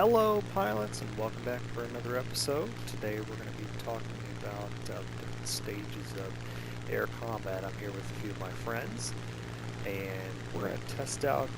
Hello pilots and welcome back for another episode. Today we're going to be talking about different stages of air combat. I'm here with a few of my friends and we're going to test out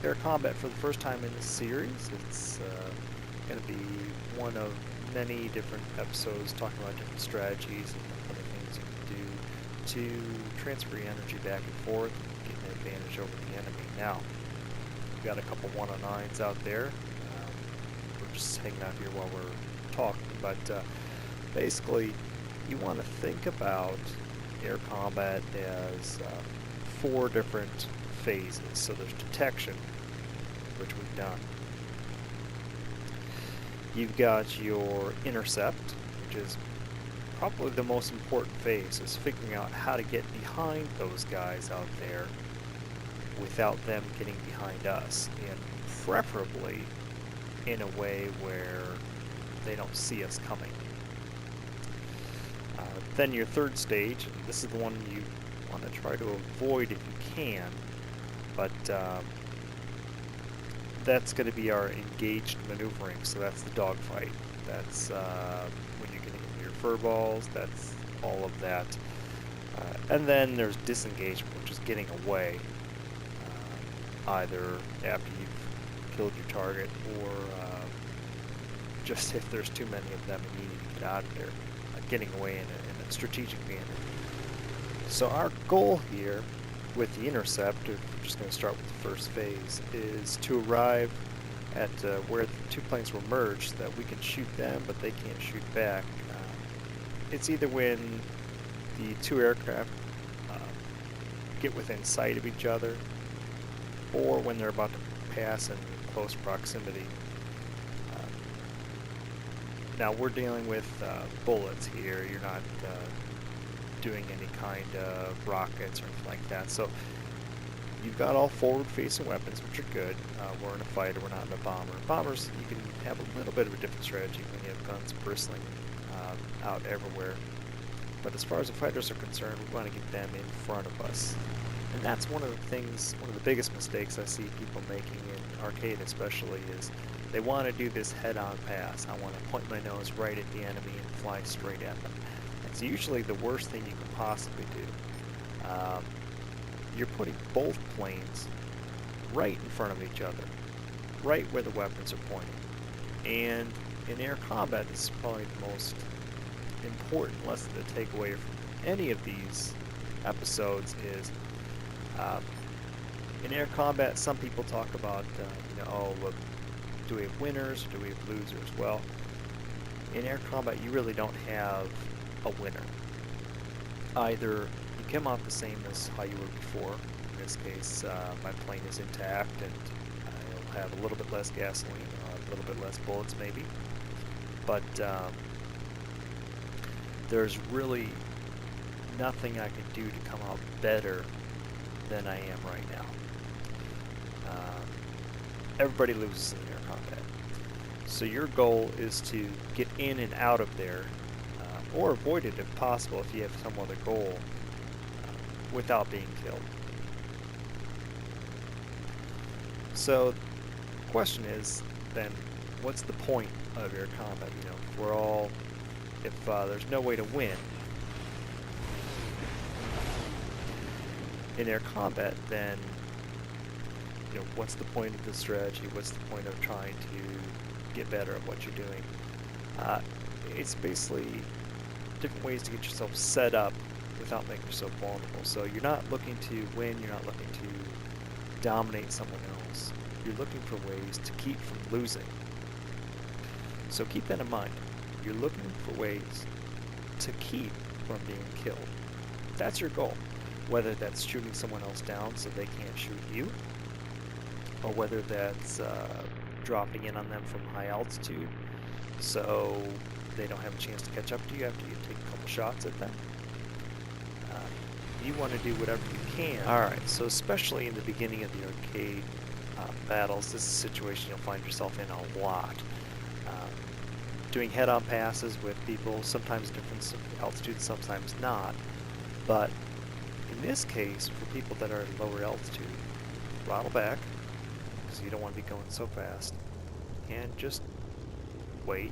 air combat for the first time in this series. It's going to be one of many different episodes talking about different strategies and other things you can do to transfer your energy back and forth and get an advantage over the enemy. Now, we've got a couple 109s out there. We're just hanging out here while we're talking, but basically you want to think about air combat as four different phases. So there's detection, which we've done. You've got your intercept, which is probably the most important phase, is figuring out how to get behind those guys out there without them getting behind us, and preferably in a way where they don't see us coming. Then your third stage, and this is the one you want to try to avoid if you can, but that's going to be our engaged maneuvering, so that's the dogfight. That's when you're getting into your fur balls, that's all of that. And then there's disengagement, which is getting away, either after you've killed your target or just if there's too many of them and you need to get out of there, getting away in a strategic manner. So our goal here with the intercept, we're just going to start with the first phase, is to arrive at where the two planes will merge so that we can shoot them but they can't shoot back. It's either when the two aircraft get within sight of each other or when they're about to pass in close proximity. Now we're dealing with bullets here. You're not doing any kind of rockets or anything like that. So you've got all forward-facing weapons, which are good. We're in a fighter. We're not in a bomber. Bombers, you can have a little bit of a different strategy when you have guns bristling out everywhere. But as far as the fighters are concerned, we want to get them in front of us. And that's one of the things, one of the biggest mistakes I see people making in arcade especially, is they want to do this head-on pass. I want to point my nose right at the enemy and fly straight at them. It's usually the worst thing you can possibly do. You're putting both planes right in front of each other, right where the weapons are pointing. And in air combat, this is probably the most important lesson to take away from any of these episodes is in air combat, some people talk about, do we have winners or do we have losers? Well, in air combat, you really don't have a winner. Either you come out the same as how you were before. In this case, my plane is intact and I'll have a little bit less gasoline, a little bit less bullets maybe. But there's really nothing I can do to come out better than I am right now. Everybody loses in air combat. So your goal is to get in and out of there, or avoid it if possible if you have some other goal, without being killed. So the question is then, what's the point of air combat? If there's no way to win in air combat, then what's the point of the strategy? What's the point of trying to get better at what you're doing? It's basically different ways to get yourself set up without making yourself vulnerable. So you're not looking to win, you're not looking to dominate someone else. You're looking for ways to keep from losing. So keep that in mind. You're looking for ways to keep from being killed. That's your goal. Whether that's shooting someone else down so they can't shoot you, or whether that's dropping in on them from high altitude so they don't have a chance to catch up to you after you take a couple shots at them. You want to do whatever you can. Alright, so especially in the beginning of the arcade battles, this is a situation you'll find yourself in a lot. Doing head-on passes with people, sometimes different altitudes, sometimes not. But in this case, for people that are at lower altitude, throttle back, because you don't want to be going so fast. and just wait.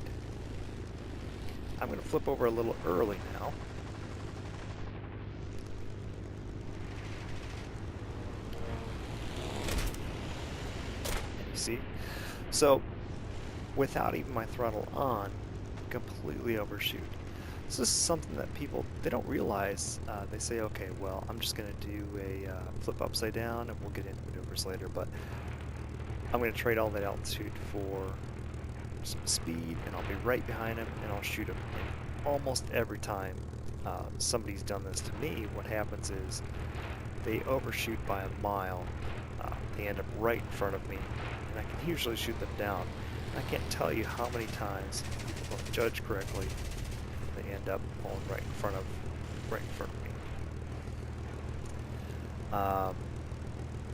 I'm going to flip over a little early now. And you see? So, without even my throttle on, completely overshoot. This is something that people, they don't realize. They say, okay, well, I'm just going to do a flip upside down, and we'll get into maneuvers later, but I'm going to trade all that altitude for some speed, and I'll be right behind him, and I'll shoot him. And almost every time somebody's done this to me, what happens is they overshoot by a mile. They end up right in front of me, and I can usually shoot them down. And I can't tell you how many times people don't judge correctly. They end up pulling right in front of me.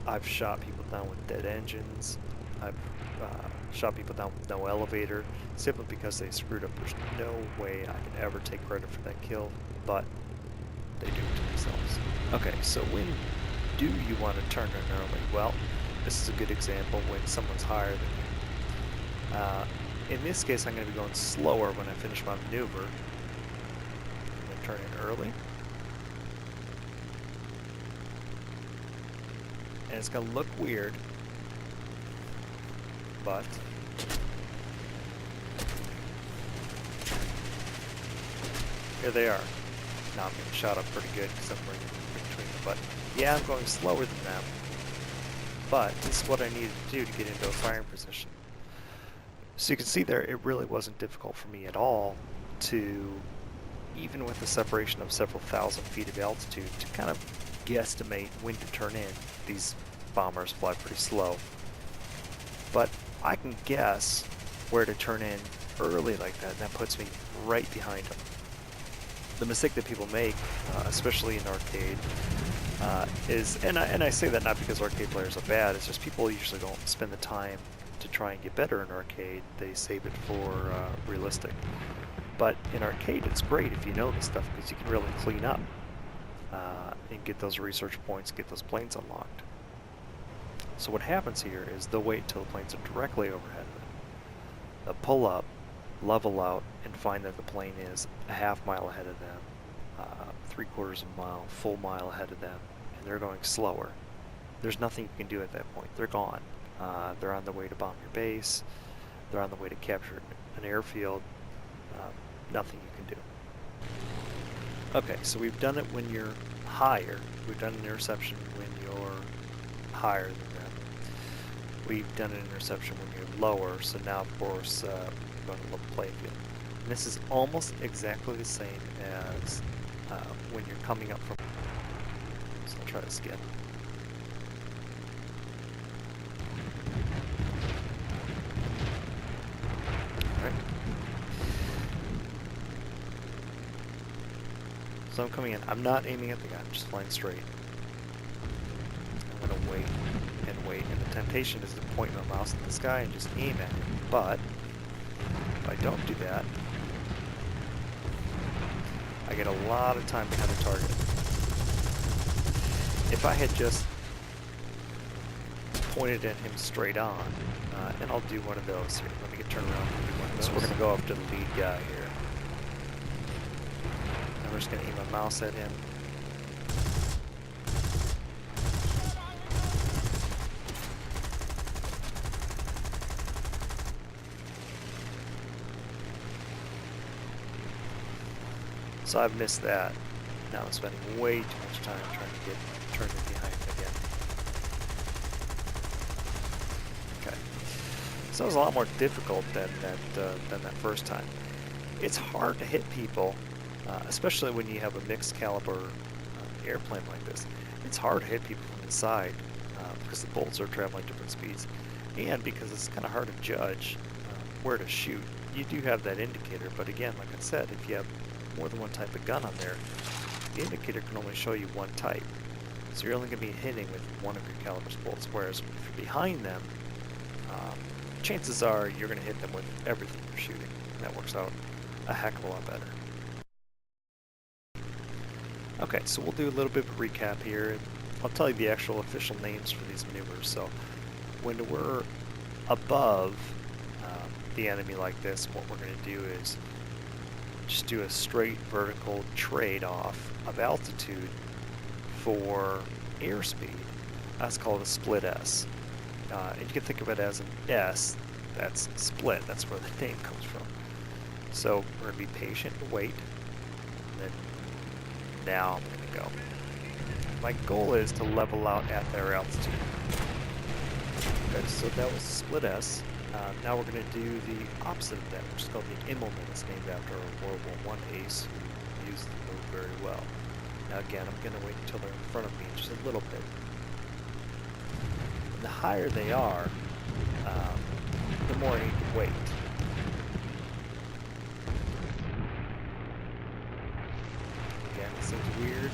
I've shot people down with dead engines. I've shot people down with no elevator, simply because they screwed up. There's no way I can ever take credit for that kill, but they do it to themselves. Okay, so when do you want to turn in early? Well, this is a good example when someone's higher than you. In this case, I'm going to be going slower when I finish my maneuver. I'm going to turn in early. And it's going to look weird, but here they are. Now I'm getting shot up pretty good because I'm right in between them. But yeah, I'm going slower than them, but this is what I needed to do to get into a firing position. So you can see there, it really wasn't difficult for me at all to, even with the separation of several thousand feet of altitude, to kind of guesstimate when to turn in. These bombers fly pretty slow, but I can guess where to turn in early like that, and that puts me right behind them. The mistake that people make, especially in arcade, is, and I say that not because arcade players are bad, it's just people usually don't spend the time to try and get better in arcade. They save it for realistic. But in arcade, it's great if you know this stuff, because you can really clean up and get those research points, get those planes unlocked. So what happens here is they'll wait until the planes are directly overhead of them. They'll pull up, level out, and find that the plane is a half mile ahead of them, 3/4 of a mile, full mile ahead of them, and they're going slower. There's nothing you can do at that point. They're gone. They're on the way to bomb your base. They're on the way to capture an airfield. Nothing you can do. Okay, so we've done it when you're higher. We've done an interception when you're higher than them. We've done an interception when you're lower, so now of course we're going to look playing field. And this is almost exactly the same as when you're coming up from... So I'll try this again. Alright. So I'm coming in. I'm not aiming at the guy, I'm just flying straight. I'm going to wait and wait, and the temptation is to point my mouse at this guy and just aim at him. But if I don't do that, I get a lot of time behind the target. If I had just pointed at him straight on, and I'll do one of those here. Let me get turned around and do one of those. So we're going to go after the lead guy here. And we're just going to aim my mouse at him. So I've missed that. Now I'm spending way too much time trying to get turned in behind him again. Okay. So it was a lot more difficult than that first time. It's hard to hit people, especially when you have a mixed caliber airplane like this. It's hard to hit people from the side because the bullets are traveling different speeds, and because it's kind of hard to judge where to shoot. You do have that indicator, but again, like I said, if you have more than one type of gun on there, the indicator can only show you one type. So you're only going to be hitting with one of your caliber's bullets, whereas if you're behind them, chances are you're going to hit them with everything you're shooting. And that works out a heck of a lot better. Okay, so we'll do a little bit of a recap here. I'll tell you the actual official names for these maneuvers. So when we're above the enemy like this, what we're going to do is just do a straight vertical trade-off of altitude for airspeed. That's called a split S. And you can think of it as an S that's split. That's where the name comes from. So we're going to be patient and wait. And then now I'm going to go. My goal is to level out at their altitude. Okay, so that was split S. Now we're going to do the opposite of that, which is called the Immelman. It's named after a World War I ace who used the move very well. Now again, I'm going to wait until they're in front of me just a little bit. And the higher they are, the more I need to wait. Again, it seems weird.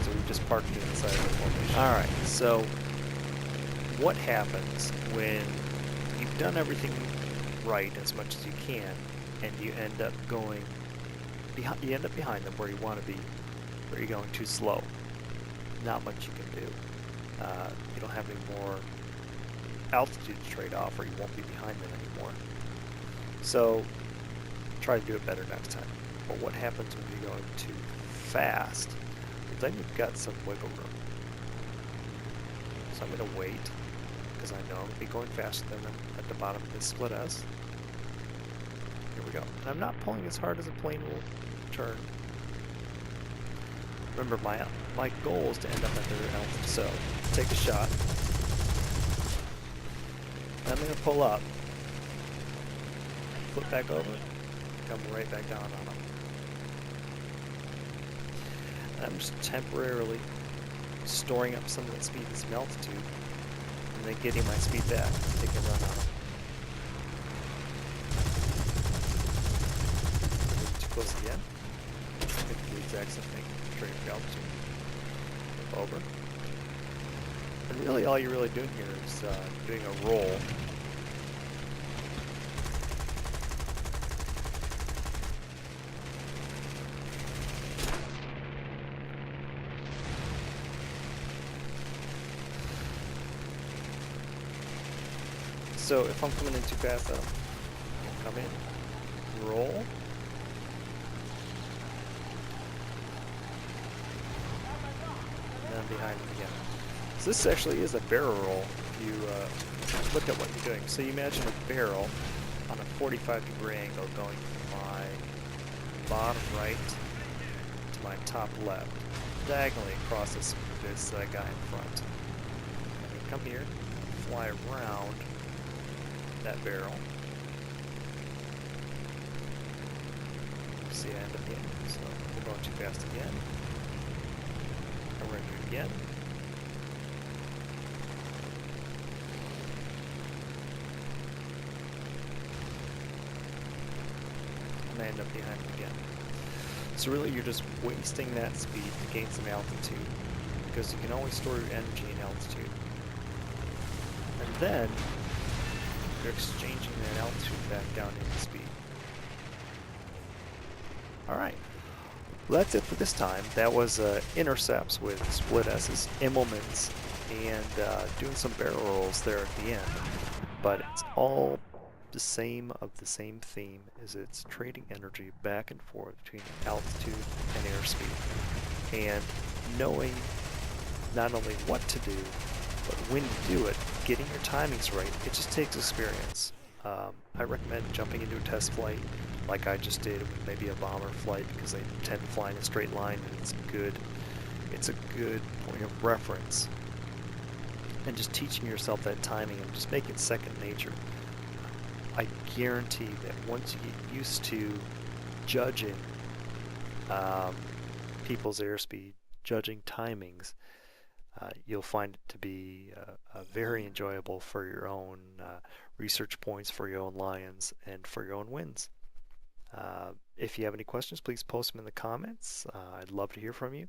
So we just parked it inside of the formation. Alright, so what happens when you've done everything right as much as you can and you end up going behind them where you want to be, where you're going too slow? Not much you can do. You don't have any more altitude to trade off, or you won't be behind them anymore. So try to do it better next time. But what happens when you're going too fast? Well, then you've got some wiggle room. So I'm going to wait, because I know I'm going to be going faster than them at the bottom of this split S. Here we go. And I'm not pulling as hard as a plane will turn. Remember, my goal is to end up at their altitude. So take a shot. I'm going to pull up, flip back over, come right back down on them. And I'm just temporarily storing up some of that speed and some altitude, and then getting my speed back, take a run on them. Too close again. I think the exact same thing, straight up altitude. Flip over. And really all you're really doing here is doing a roll. So if I'm coming in too fast, I'll come in, roll. And then behind them again. So this actually is a barrel roll if you look at what you're doing. So you imagine a barrel on a 45-degree angle going from my bottom right to my top left, diagonally across this guy in front. And you come here, fly around that barrel. See, I end up getting, so we're going too fast again. And we're going to do it again. And I end up behind them again. So really you're just wasting that speed to gain some altitude, because you can always store your energy in altitude. And then you're exchanging that altitude back down into speed. Alright, well that's it for this time. That was Intercepts with split S's, Immelmans, and doing some barrel rolls there at the end. But it's all the same theme, is it's trading energy back and forth between altitude and airspeed. And knowing not only what to do, but when you do it, getting your timings right, it just takes experience. I recommend jumping into a test flight like I just did with maybe a bomber flight, because they tend to fly in a straight line and it's a good point of reference. And just teaching yourself that timing and just make it second nature. I guarantee that once you get used to judging people's airspeed, judging timings, you'll find it to be very enjoyable for your own research points, for your own lions, and for your own wins. If you have any questions, please post them in the comments. I'd love to hear from you.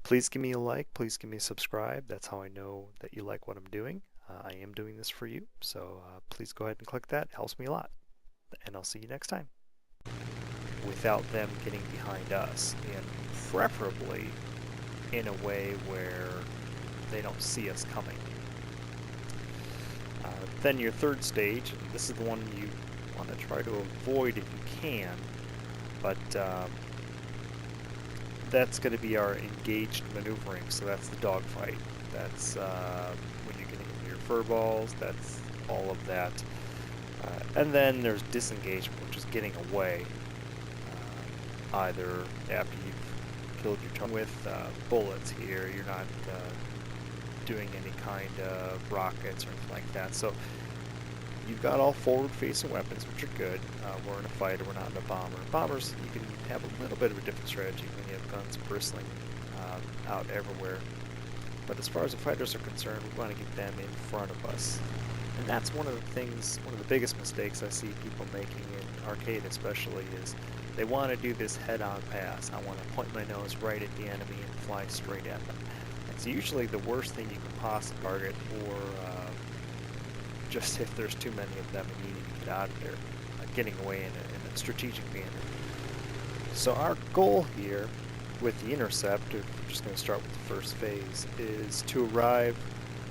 Please give me a like. Please give me a subscribe. That's how I know that you like what I'm doing. I am doing this for you, so please go ahead and click that. It helps me a lot. And I'll see you next time. Without them getting behind us, and preferably in a way where they don't see us coming. Then your third stage, and this is the one you want to try to avoid if you can, but that's going to be our engaged maneuvering, so that's the dogfight. That's when you're getting into your fur balls, that's all of that. And then there's disengagement, which is getting away, either after you've killed your target with bullets here, you're not doing any kind of rockets or anything like that. So you've got all forward-facing weapons, which are good. We're in a fighter, we're not in a bomber. Bombers, you can have a little bit of a different strategy when you have guns bristling out everywhere. But as far as the fighters are concerned, we want to get them in front of us. And that's one of the things, one of the biggest mistakes I see people making in arcade especially, is they want to do this head-on pass. I want to point my nose right at the enemy and fly straight at them. It's usually the worst thing you can possibly target, or just if there's too many of them and you need to get out of there, getting away in a strategic manner. So our goal here with the Intercept, we're just going to start with the first phase, is to arrive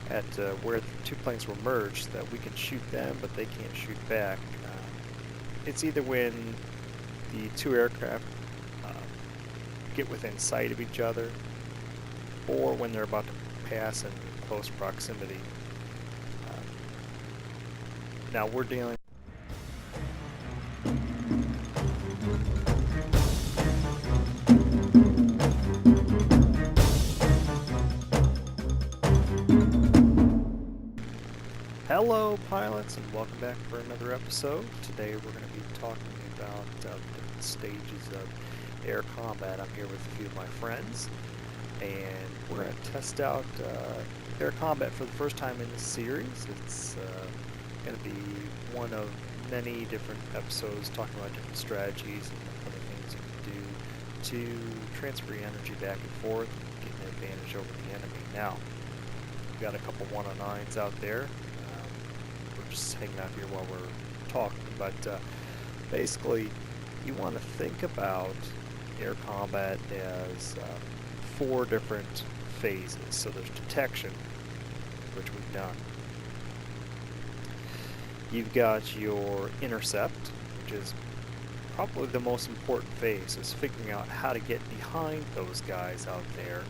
at where the two planes will merge so that we can shoot them, but they can't shoot back. It's either when the two aircraft get within sight of each other, or when they're about to pass in close proximity. Now we're dealing. Hello pilots, and welcome back for another episode. Today we're going to be talking about different stages of air combat. I'm here with a few of my friends, and we're going to test out air combat for the first time in this series. It's going to be one of many different episodes talking about different strategies and other things you can do to transfer your energy back and forth and get an advantage over the enemy. Now, we've got a couple 109s out there. We're just hanging out here while we're talking, but basically you want to think about air combat as 4 different phases. So there's detection, which we've done. You've got your intercept, which is probably the most important phase, is figuring out how to get behind those guys out there